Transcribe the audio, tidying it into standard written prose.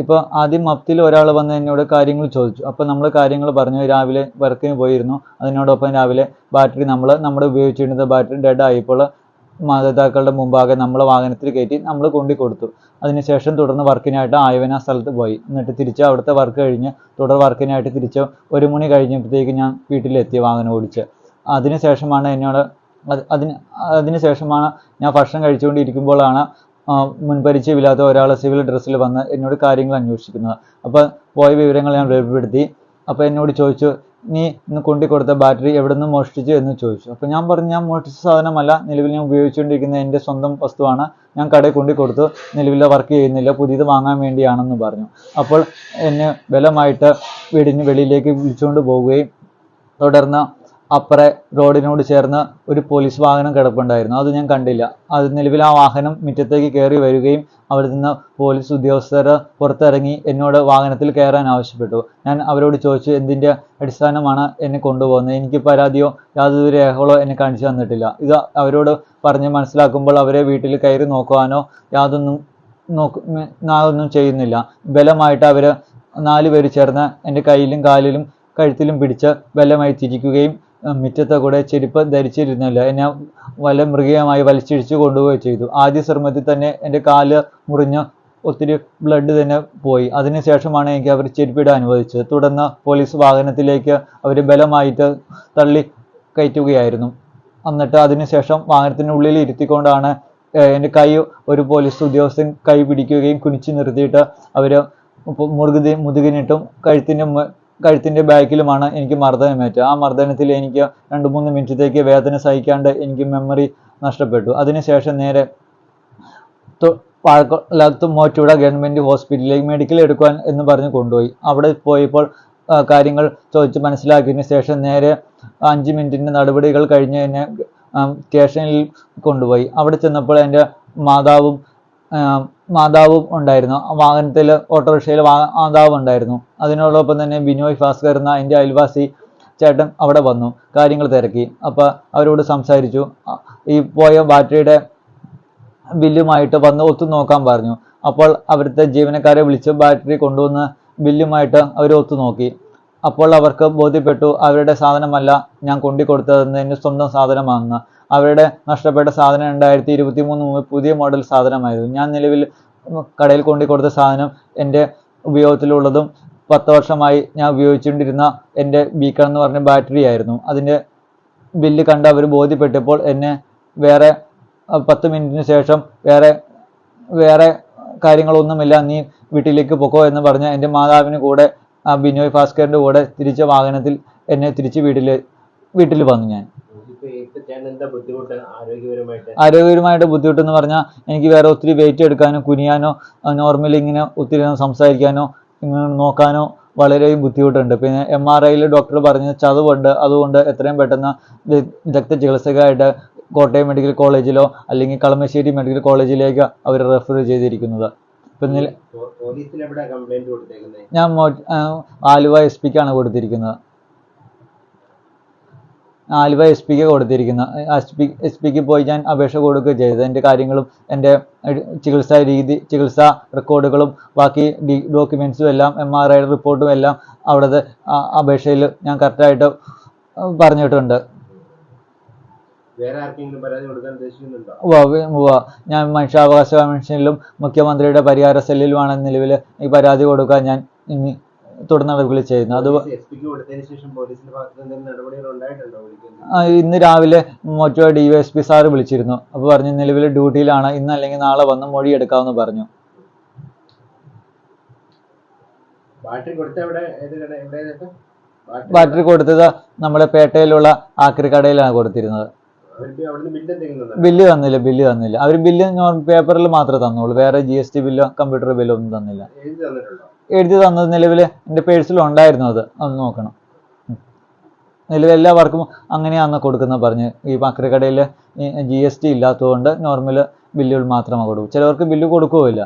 ഇപ്പോൾ ആദ്യം മഫ്തിൽ ഒരാൾ വന്ന് എന്നോട് കാര്യങ്ങൾ ചോദിച്ചു. അപ്പോൾ നമ്മൾ കാര്യങ്ങൾ പറഞ്ഞു. രാവിലെ വർക്കിന് പോയിരുന്നു. അതിനോടൊപ്പം രാവിലെ ബാറ്ററി നമ്മുടെ ഉപയോഗിച്ചിരുന്ന ബാറ്ററി ഡെഡ് ആയപ്പോൾ മാതാപിതാക്കളുടെ മുമ്പാകെ നമ്മളെ വാഹനത്തിൽ കയറ്റി നമ്മൾ കൊണ്ടുകൊടുത്തു. അതിനുശേഷം തുടർന്ന് വർക്കിനായിട്ട് ആയവന സ്ഥലത്ത് പോയി. എന്നിട്ട് തിരിച്ച് അവിടുത്തെ വർക്ക് കഴിഞ്ഞ് തുടർ വർക്കിനായിട്ട് തിരിച്ച് 1 മണി കഴിഞ്ഞപ്പോഴത്തേക്ക് ഞാൻ വീട്ടിലെത്തി വാഹനം ഓടിച്ച്. അതിനുശേഷമാണ് അതിനുശേഷമാണ് ഞാൻ ഭക്ഷണം കഴിച്ചുകൊണ്ടിരിക്കുമ്പോഴാണ് മുൻപരിചയമില്ലാത്ത ഒരാൾ സിവിൽ ഡ്രസ്സിൽ വന്ന് എന്നോട് കാര്യങ്ങൾ അന്വേഷിക്കുന്നത്. അപ്പോൾ പോയ വിവരങ്ങൾ ഞാൻ വെളിപ്പെടുത്തി. അപ്പോൾ എന്നോട് ചോദിച്ചു, നീ ഇന്ന് കൊണ്ടുകൊടുത്ത ബാറ്ററി എവിടെ നിന്ന് മോഷ്ടിച്ചു എന്ന് ചോദിച്ചു. അപ്പോൾ ഞാൻ പറഞ്ഞു, ഞാൻ മോഷ്ടിച്ച സാധനമല്ല, നിലവിൽ ഞാൻ ഉപയോഗിച്ചുകൊണ്ടിരിക്കുന്ന എൻ്റെ സ്വന്തം വസ്തുവാണ്. ഞാൻ കടയിൽ കൊണ്ടുകൊടുത്തു, നിലവിൽ വർക്ക് ചെയ്യുന്നില്ല, പുതിയത് വാങ്ങാൻ വേണ്ടിയാണെന്ന് പറഞ്ഞു. അപ്പോൾ എന്നെ ബലമായിട്ട് വീടിന് വെളിയിലേക്ക് വിളിച്ചുകൊണ്ട് പോവുകയും തുടർന്ന് അപ്പുറേ റോഡിനോട് ചേർന്ന് ഒരു പോലീസ് വാഹനം കിടപ്പുണ്ടായിരുന്നു. അത് ഞാൻ കണ്ടില്ല. അത് നിലവിൽ ആ വാഹനം മുറ്റത്തേക്ക് കയറി വരികയും അവിടെ നിന്ന് പോലീസ് ഉദ്യോഗസ്ഥർ പുറത്തിറങ്ങി എന്നോട് വാഹനത്തിൽ കയറാൻ ആവശ്യപ്പെട്ടു. ഞാൻ അവരോട് ചോദിച്ചു, എന്തിൻ്റെ അടിസ്ഥാനമാണ് എന്നെ കൊണ്ടുപോകുന്നത്? എനിക്ക് പരാതിയോ യാതൊരു രേഖകളോ എന്നെ കാണിച്ചു തന്നിട്ടില്ല. ഇത് അവരോട് പറഞ്ഞ് മനസ്സിലാക്കുമ്പോൾ അവരെ വീട്ടിൽ കയറി നോക്കുവാനോ യാതൊന്നും ചെയ്യുന്നില്ല. ബലമായിട്ട് അവർ 4 പേര് ചേർന്ന് എൻ്റെ കയ്യിലും കാലിലും കഴുത്തിലും പിടിച്ച് ബലമായി തിരിക്കുകയും മുറ്റത്തെ കൂടെ ചെരുപ്പ് ധരിച്ചിരുന്നില്ല എന്നെ മൃഗീയമായി വലിച്ചിഴിച്ച് കൊണ്ടുപോവുകയും ചെയ്തു. ആദ്യ ശ്രമത്തിൽ തന്നെ എൻ്റെ കാല് മുറിഞ്ഞ് ഒത്തിരി ബ്ലഡ് തന്നെ പോയി. അതിനുശേഷമാണ് എനിക്ക് അവർ ചെരുപ്പിടാൻ അനുവദിച്ചത്. തുടർന്ന് പോലീസ് വാഹനത്തിലേക്ക് അവർ ബലമായിട്ട് തള്ളി കയറ്റുകയായിരുന്നു. എന്നിട്ട് അതിനുശേഷം വാഹനത്തിനുള്ളിൽ ഇരുത്തിക്കൊണ്ടാണ് എൻ്റെ കൈ ഒരു പോലീസ് ഉദ്യോഗസ്ഥൻ കൈ പിടിക്കുകയും കുനിച്ച് നിർത്തിയിട്ട് അവർ മുതുകിനിട്ടും കഴുത്തിൻ്റെ ബാക്കിലുമാണ് എനിക്ക് മർദ്ദനമേറ്റത്. ആ മർദ്ദനത്തിൽ എനിക്ക് 2-3 മിനിറ്റത്തേക്ക് വേദന സഹിക്കാണ്ട് എനിക്ക് മെമ്മറി നഷ്ടപ്പെട്ടു. അതിനുശേഷം നേരെ മൂവാറ്റുപുഴ ഗവൺമെൻറ് ഹോസ്പിറ്റലിലേക്ക് മെഡിക്കൽ എടുക്കുവാൻ എന്ന് പറഞ്ഞ് കൊണ്ടുപോയി. അവിടെ പോയപ്പോൾ കാര്യങ്ങൾ ചോദിച്ച് മനസ്സിലാക്കിയതിന് ശേഷം നേരെ 5 മിനിറ്റിൻ്റെ നടപടികൾ കഴിഞ്ഞ് എന്നെ സ്റ്റേഷനിൽ കൊണ്ടുപോയി. അവിടെ ചെന്നപ്പോൾ എൻ്റെ മാതാവും ഉണ്ടായിരുന്നു. വാഹനത്തിൽ ഓട്ടോറിക്ഷയിൽ മാതാവും ഉണ്ടായിരുന്നു. അതിനോടൊപ്പം തന്നെ ബിനോയ് ഭാസ്കർ എന്ന എൻ്റെ അയൽവാസി ചേട്ടൻ അവിടെ വന്നു, കാര്യങ്ങൾ തിരക്കി. അപ്പോൾ അവരോട് സംസാരിച്ചു. ഈ പോയ ബാറ്ററിയുടെ ബില്ലുമായിട്ട് വന്ന് ഒത്തു നോക്കാൻ പറഞ്ഞു. അപ്പോൾ അവിടുത്തെ ജീവനക്കാരെ വിളിച്ച് ബാറ്ററി കൊണ്ടുവന്ന് ബില്ലുമായിട്ട് അവർ ഒത്തു നോക്കി. അപ്പോൾ അവർക്ക് ബോധ്യപ്പെട്ടു അവരുടെ സാധനമല്ല ഞാൻ കൊണ്ടുകൊടുത്തതെന്ന്, എൻ്റെ സ്വന്തം സാധനമാണെന്ന്. അവരുടെ നഷ്ടപ്പെട്ട സാധനം 2023 പുതിയ മോഡൽ സാധനമായിരുന്നു. ഞാൻ നിലവിൽ കടയിൽ കൊണ്ടുകൊടുത്ത സാധനം എൻ്റെ ഉപയോഗത്തിലുള്ളതും 10 വർഷമായി ഞാൻ ഉപയോഗിച്ചുകൊണ്ടിരുന്ന എൻ്റെ ബീക്കൺ എന്ന് പറഞ്ഞ ബാറ്ററി ആയിരുന്നു. അതിൻ്റെ ബില്ല് കണ്ട് അവർ ബോധ്യപ്പെട്ടപ്പോൾ എന്നെ വേറെ 10 മിനിറ്റിന് ശേഷം വേറെ കാര്യങ്ങളൊന്നുമില്ല, നീ വീട്ടിലേക്ക് പൊക്കോ എന്ന് പറഞ്ഞ് എൻ്റെ മാതാവിന് കൂടെ ബിനോയ് ഭാസ്കറിൻ്റെ കൂടെ തിരിച്ച വാഹനത്തിൽ എന്നെ തിരിച്ച് വീട്ടിൽ വന്നു. ഞാൻ ആരോഗ്യപരമായിട്ട് ബുദ്ധിമുട്ടെന്ന് പറഞ്ഞാൽ എനിക്ക് വേറെ ഒത്തിരി വെയിറ്റ് എടുക്കാനോ കുനിയാനോ നോർമലി ഇങ്ങനെ ഒത്തിരി സംസാരിക്കാനോ ഇങ്ങനെ നോക്കാനോ വളരെ ബുദ്ധിമുട്ടുണ്ട്. പിന്നെ MRIയിൽ ഡോക്ടർ പറഞ്ഞത് ചതവുണ്ട്, അതുകൊണ്ട് എത്രയും പെട്ടെന്ന് വിദഗ്ധ ചികിത്സകമായിട്ട് കോട്ടയം മെഡിക്കൽ കോളേജിലോ അല്ലെങ്കിൽ കളമശ്ശേരി മെഡിക്കൽ കോളേജിലേക്ക് അവർ റെഫർ ചെയ്തിരിക്കുന്നത്. ഞാൻ ആലുവ SP-ക്കാണ് കൊടുത്തിരിക്കുന്നത്. ആലുവ SP-ക്ക് കൊടുത്തിരിക്കുന്നത്. SP-ക്ക് പോയി ഞാൻ അപേക്ഷ കൊടുക്കുകയും ചെയ്തത്. എൻ്റെ കാര്യങ്ങളും എൻ്റെ ചികിത്സാ റെക്കോർഡുകളും ബാക്കി ഡോക്യുമെൻസും എല്ലാം MRI റിപ്പോർട്ടും എല്ലാം അവിടുത്തെ അപേക്ഷയിൽ ഞാൻ കറക്റ്റായിട്ട് പറഞ്ഞിട്ടുണ്ട്. ഞാൻ മനുഷ്യാവകാശ കമ്മീഷനിലും മുഖ്യമന്ത്രിയുടെ പരിഹാര സെല്ലിലുമാണ് നിലവിൽ ഈ പരാതി കൊടുക്കാൻ ഞാൻ ഇനി തുടർ നടപടികൾ ചെയ്യുന്നത്. അത് ഇന്ന് രാവിലെ മൂവാറ്റുപുഴ DYSP സാറ് വിളിച്ചിരുന്നു. അപ്പോൾ പറഞ്ഞു നിലവിൽ ഡ്യൂട്ടിയിലാണ്, ഇന്ന് അല്ലെങ്കിൽ നാളെ വന്ന് മൊഴി എടുക്കാമെന്ന് പറഞ്ഞു. ബാറ്ററി കൊടുത്തത് നമ്മുടെ പേട്ടയിലുള്ള ആക്രി കടയിലാണ് കൊടുത്തിരുന്നത്. ബില്ല് തന്നില്ല. അവർ ബില്ല് പേപ്പറിൽ മാത്രമേ തന്നുള്ളൂ. വേറെ GST ബില്ലോ കമ്പ്യൂട്ടർ ബില്ലോ ഒന്നും തന്നില്ല. എഴുതി തന്നത് നിലവിൽ എൻ്റെ പേഴ്സിൽ ഉണ്ടായിരുന്നു. അത് നോക്കണം. നിലവിൽ എല്ലാവർക്കും അങ്ങനെയാണെന്ന് കൊടുക്കുന്നത് പറഞ്ഞ്. ഈ ആക്രി കടയിൽ GST ഇല്ലാത്തതുകൊണ്ട് നോർമൽ ബില്ലുകൾ മാത്രമേ കൊടുക്കൂ. ചിലവർക്ക് ബില്ല് കൊടുക്കുകയില്ല.